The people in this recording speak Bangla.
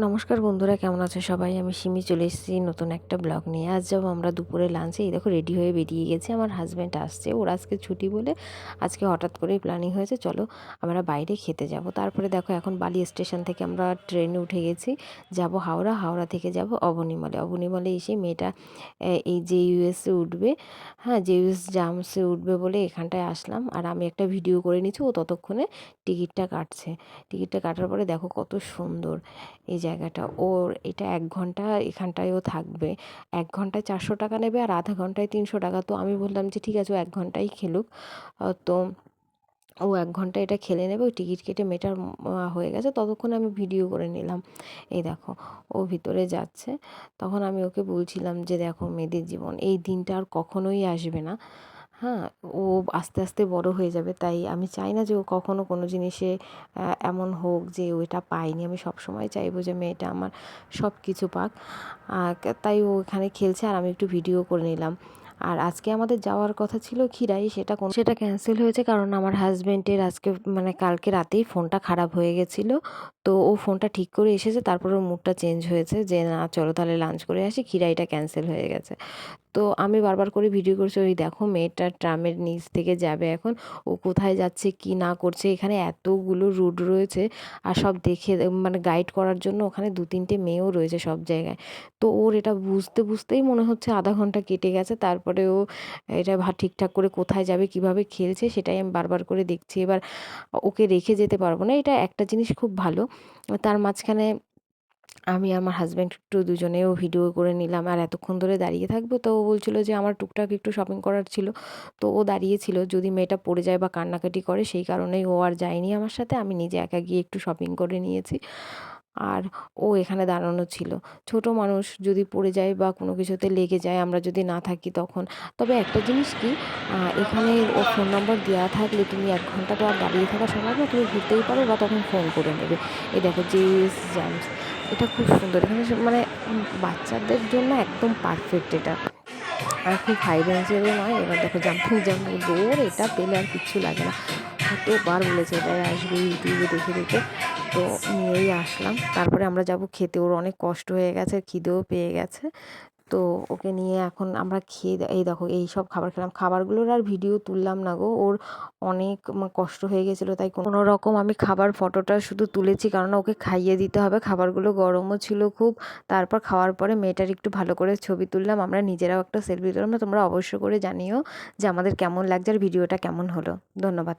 নমস্কার বন্ধুরা, কেমন আছে সবাই? আমি সিমি চলে এসেছি নতুন একটা ব্লগ নিয়ে। আজ যাবো আমরা দুপুরে লাঞ্চে। এই দেখো রেডি হয়ে বেরিয়ে গেছি। আমার হাজব্যান্ড আসছে, ওর আজকে ছুটি বলে আজকে হঠাৎ করেই প্ল্যানিং হয়েছে চলো আমরা বাইরে খেতে যাব। তারপরে দেখো এখন বালি স্টেশন থেকে আমরা ট্রেনে উঠে গেছি, যাব হাওড়া। হাওড়া থেকে যাব অবনীমলে। অবনীমলে এসে মেয়েটা এই যে ইউএসে উঠবে, হ্যাঁ যে ইউএস জামসে উঠবে বলে এখানটায় আসলাম। আর আমি একটা ভিডিও করে নিচ্ছি, ও ততক্ষণে টিকিটটা কাটছে। টিকিটটা কাটার পরে দেখো কত সুন্দর এই জায়গাটা। ওর এটা 1 ঘন্টা এখানটায়ও থাকবে। 1 ঘন্টায় 400 টাকা নেবে আর আধা ঘন্টায় 300 টাকা। তো আমি বললাম যে ঠিক আছে, ও 1 ঘন্টাই খেলুক। তো ও 1 ঘন্টা এটা খেলে নেবে। ওই টিকিট কেটে মেয়েটার হয়ে গেছে, ততক্ষণে আমি ভিডিও করে নিলাম। এই দেখো ও ভিতরে যাচ্ছে। তখন আমি ওকে বলছিলাম যে দেখো, মেয়েদের জীবন এই দিনটা আর কখনোই আসবে না। হ্যাঁ, ও আস্তে আস্তে বড় হয়ে যাবে, তাই আমি চাই না যে ও কখনো কোনো জিনিসে এমন হোক যে ও এটা পায়নি। আমি সবসময় চাইবো যে মেয়েটা আমার সব কিছু পাক। তাই ও এখানে খেলছে আর আমি একটু ভিডিও করে নিলাম। আর আজকে আমাদের যাওয়ার কথা ছিল ক্ষীরাই, সেটা ক্যান্সেল হয়েছে কারণ আমার হাজব্যান্ডের আজকে মানে কালকে রাতেই ফোনটা খারাপ হয়ে গেছিলো। তো ও ফোনটা ঠিক করে এসেছে, তারপর ওর মুডটা চেঞ্জ হয়েছে যে না চলো তাহলে লাঞ্চ করে আসি, ক্ষীরাইটা ক্যান্সেল হয়ে গেছে। তো আমি বারবার করে ভিডিও করছি, ওই দেখো মেয়েটা ট্রামের নিচ থেকে যাবে এখন। ও কোথায় যাচ্ছে কি না করছে, এখানে এতগুলো রুট রয়েছে আর সব দেখে মানে গাইড করার জন্য ওখানে 2-3টে মেয়েও রয়েছে সব জায়গায়। তো ওর এটা বুঝতে বুঝতেই মনে হচ্ছে আধা ঘন্টা কেটে গেছে। তারপরে ও এটা ঠিকঠাক করে কোথায় যাবে কিভাবে খেলছে সেটাই আমি বারবার করে দেখছি। এবার ওকে রেখে যেতে পারবো না, এটা একটা জিনিস খুব ভালো। তার মাঝখানে আমি আমার হাজব্যান্ড একটু দুজনেও ভিডিও করে নিলাম। আর এতক্ষণ ধরে দাঁড়িয়ে থাকবো, তো ও বলছিল যে আমার টুকটাক একটু শপিং করার ছিল। তো ও দাঁড়িয়েছিল যদি মেয়েটা পড়ে যায় বা কান্নাকাটি করে, সেই কারণেই ও আর যায়নি আমার সাথে। আমি নিজে একা গিয়ে একটু শপিং করে নিয়েছি। আর ও এখানে দাঁড়ানো ছিল। ছোট মানুষ যদি পড়ে যায় বা কোনো কিছুতে লেগে যায়, আমরা যদি না থাকি তখন। তবে একটা জিনিস কি, এখানে ও ফোন নম্বর দেওয়া থাকলে তুমি 1 ঘন্টা তো আর দাঁড়িয়ে থাকা সম্ভব না, তুমি ঘুরতেই পারো বা তখন ফোন করে নেবে। এই দেখো জেইএস জামস, এটা খুব সুন্দর। এখানে মানে বাচ্চাদের জন্য একদম পারফেক্ট এটা। আর খুব হাই রেঞ্জেরও নয়। এবার দেখো জাম্পিং জাম্পিং দৌড়, এটা পেলে আর কিচ্ছু লাগে না। কতবার বলেছে এটাই আসবে ইউটিউবে দেখে দেখে। তো নিয়েই আসলাম। তারপরে আমরা যাব খেতে। ওর অনেক কষ্ট হয়ে গেছে, খিদেও পেয়ে গেছে। তো ওকে নিয়ে এখন আমরা খেয়ে এই দেখো এই সব খাবার খেলাম। খাবারগুলোর আর ভিডিও তুললাম না গো, ওর অনেক কষ্ট হয়ে গেছিলো, তাই কোনো রকম আমি খাবার ফটোটা শুধু তুলেছি, কারণ ওকে খাইয়ে দিতে হবে। খাবারগুলো গরমও ছিল খুব। তারপর খাওয়ার পরে মেয়েটার একটু ভালো করে ছবি তুললাম, আমরা নিজেরাও একটা সেলফি তুললাম। তোমরা অবশ্য করে জানিও যে আমাদের কেমন লাগছে আর ভিডিওটা কেমন হলো। ধন্যবাদ।